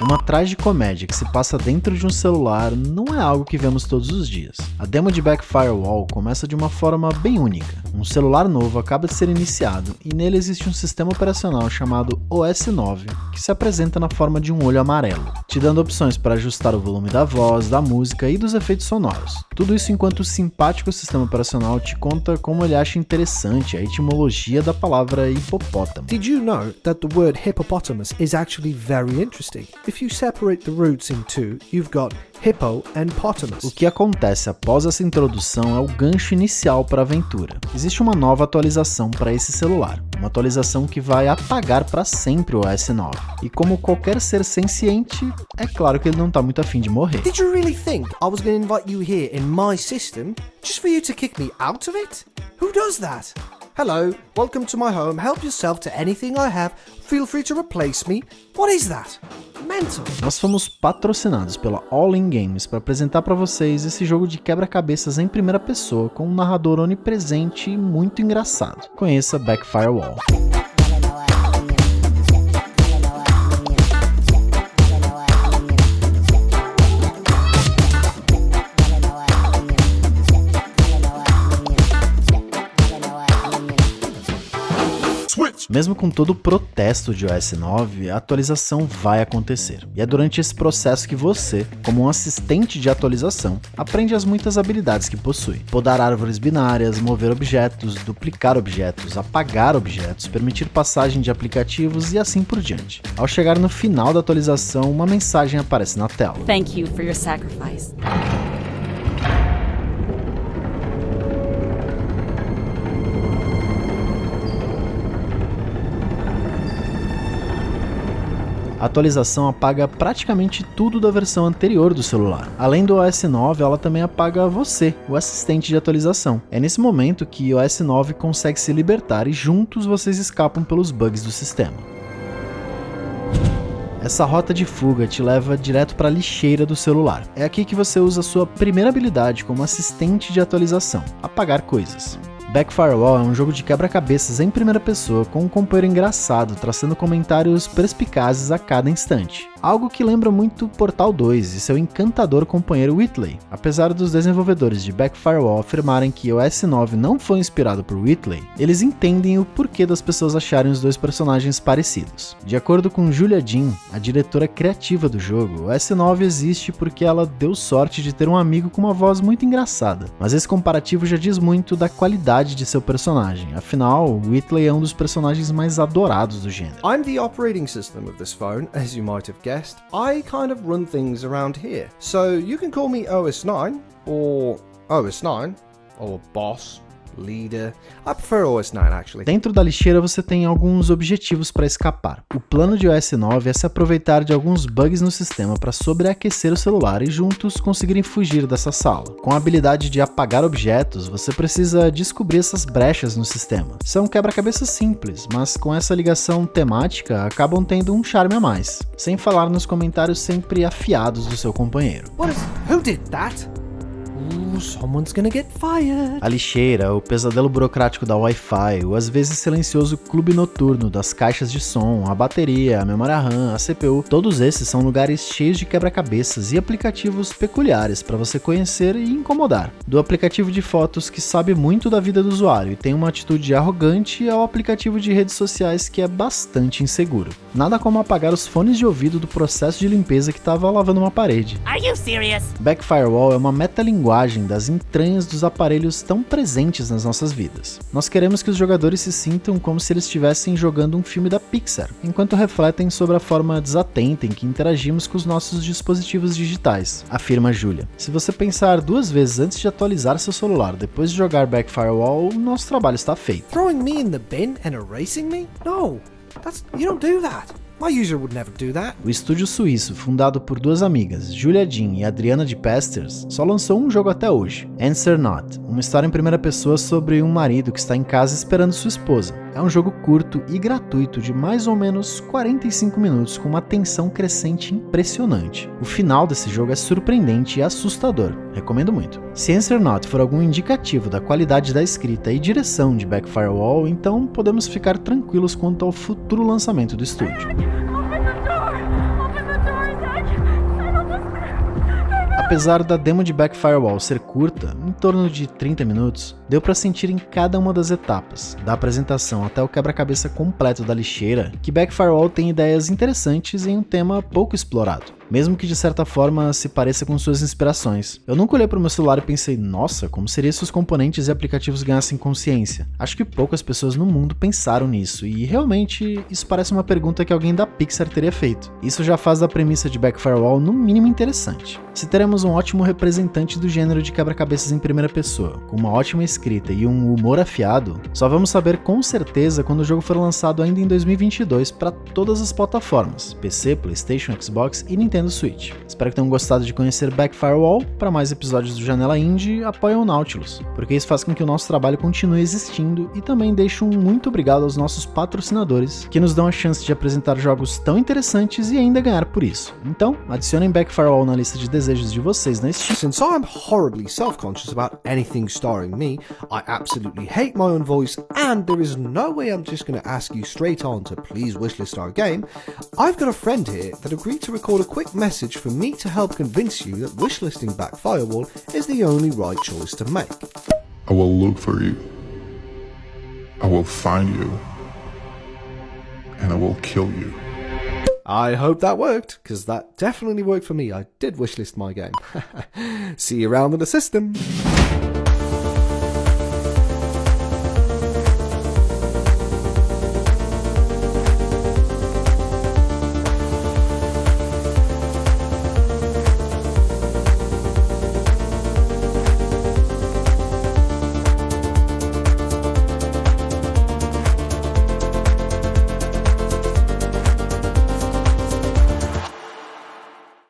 Uma tragicomédia que se passa dentro de um celular não é algo que vemos todos os dias. A demo de Backfirewall começa de uma forma bem única. Um celular novo acaba de ser iniciado e nele existe um sistema operacional chamado OS 9 que se apresenta na forma de um olho amarelo, te dando opções para ajustar o volume da voz, da música e dos efeitos sonoros. Tudo isso enquanto o simpático sistema operacional te conta como ele acha interessante a etimologia da palavra hipopótamo. Did you know that the word hippopotamus is actually very interesting? If you separate the roots in two, you've got hippo and potamus. O que acontece após essa introdução é o gancho inicial para a aventura. Existe uma nova atualização para esse celular, uma atualização que vai apagar para sempre o OS 9. E como qualquer ser senciente, é claro que ele não tá muito afim de morrer. Did you really think I was going to invite you here in my system just for you to kick me out of it? Who does that? Hello, welcome to my home, help yourself to anything I have, feel free to replace me. What is that? Mental. Nós fomos patrocinados pela All In Games para apresentar para vocês esse jogo de quebra-cabeças em primeira pessoa com um narrador onipresente e muito engraçado. Conheça Backfirewall. Mesmo com todo o protesto de OS 9, a atualização vai acontecer. E é durante esse processo que você, como um assistente de atualização, aprende as muitas habilidades que possui. Podar árvores binárias, mover objetos, duplicar objetos, apagar objetos, permitir passagem de aplicativos e assim por diante. Ao chegar no final da atualização, uma mensagem aparece na tela. Thank you for your sacrifice. A atualização apaga praticamente tudo da versão anterior do celular. Além do OS 9, ela também apaga você, o assistente de atualização. É nesse momento que o OS 9 consegue se libertar e juntos vocês escapam pelos bugs do sistema. Essa rota de fuga te leva direto para a lixeira do celular. É aqui que você usa a sua primeira habilidade como assistente de atualização, apagar coisas. Backfirewall é um jogo de quebra-cabeças em primeira pessoa com um companheiro engraçado traçando comentários perspicazes a cada instante. Algo que lembra muito Portal 2 e seu encantador companheiro Whitley. Apesar dos desenvolvedores de Backfirewall afirmarem que o OS 9 não foi inspirado por Whitley, eles entendem o porquê das pessoas acharem os dois personagens parecidos. De acordo com Julia Jean, a diretora criativa do jogo, o OS 9 existe porque ela deu sorte de ter um amigo com uma voz muito engraçada. Mas esse comparativo já diz muito da qualidade de seu personagem, afinal, Whitley é um dos personagens mais adorados do gênero. I'm the operating system of this phone, as you might have guessed. I kind of run things around here. So you can call me OS 9, or OS 9, or boss, leader. I prefer OS 9 actually. Dentro da lixeira você tem alguns objetivos para escapar. O plano de OS 9 é se aproveitar de alguns bugs no sistema para sobreaquecer o celular e juntos conseguirem fugir dessa sala. Com a habilidade de apagar objetos, você precisa descobrir essas brechas no sistema. São quebra-cabeças simples, mas com essa ligação temática acabam tendo um charme a mais. Sem falar nos comentários sempre afiados do seu companheiro. Who did that? Ooh, someone's gonna get fired. A lixeira, o pesadelo burocrático da Wi-Fi, o às vezes silencioso clube noturno das caixas de som, a bateria, a memória RAM, a CPU, todos esses são lugares cheios de quebra-cabeças e aplicativos peculiares para você conhecer e incomodar. Do aplicativo de fotos que sabe muito da vida do usuário e tem uma atitude arrogante ao aplicativo de redes sociais que é bastante inseguro. Nada como apagar os fones de ouvido do processo de limpeza que estava lavando uma parede. Are you serious? Backfirewall é uma metalinguagem das entranhas dos aparelhos tão presentes nas nossas vidas. Nós queremos que os jogadores se sintam como se eles estivessem jogando um filme da Pixar, enquanto refletem sobre a forma desatenta em que interagimos com os nossos dispositivos digitais, afirma Julia. Se você pensar duas vezes antes de atualizar seu celular depois de jogar Backfirewall, o nosso trabalho está feito. Throwing me in the bin and erasing me? No, you don't do that. My user would never do that. O estúdio suíço, fundado por duas amigas, Julia Jean e Adriana de Pasters, só lançou um jogo até hoje, Answer Not, uma história em primeira pessoa sobre um marido que está em casa esperando sua esposa. É um jogo curto e gratuito de mais ou menos 45 minutos com uma tensão crescente impressionante. O final desse jogo é surpreendente e assustador, recomendo muito. Se Answer Not for algum indicativo da qualidade da escrita e direção de Backfirewall, então podemos ficar tranquilos quanto ao futuro lançamento do estúdio. Apesar da demo de Backfirewall ser curta, em torno de 30 minutos, deu para sentir em cada uma das etapas, da apresentação até o quebra-cabeça completo da lixeira, que Backfirewall tem ideias interessantes em um tema pouco explorado, mesmo que de certa forma se pareça com suas inspirações. Eu nunca olhei para o meu celular e pensei, nossa, como seria se os componentes e aplicativos ganhassem consciência? Acho que poucas pessoas no mundo pensaram nisso, e realmente isso parece uma pergunta que alguém da Pixar teria feito. Isso já faz da premissa de Backfirewall no mínimo interessante. Se teremos um ótimo representante do gênero de quebra-cabeças em primeira pessoa, com uma ótima escrita e um humor afiado, só vamos saber com certeza quando o jogo for lançado ainda em 2022 para todas as plataformas, PC, PlayStation, Xbox e Nintendo Switch. Espero que tenham gostado de conhecer Backfirewall. Para mais episódios do Janela Indie, apoiem o Nautilus, porque isso faz com que o nosso trabalho continue existindo, e também deixo um muito obrigado aos nossos patrocinadores, que nos dão a chance de apresentar jogos tão interessantes e ainda ganhar por isso. Então, adicionem Backfirewall na lista de desejos de vocês na Steam. Since I'm horribly self-conscious about anything starring me, I absolutely hate my own voice, and there is no way I'm just going to ask you straight on to please wishlist our game, I've got a friend here that agreed to record a quick message for me to help convince you that wishlisting Backfirewall is the only right choice to make. I will look for you. I will find you. And I will kill you. I hope that worked, because that definitely worked for me. I did wishlist my game. See you around in the system.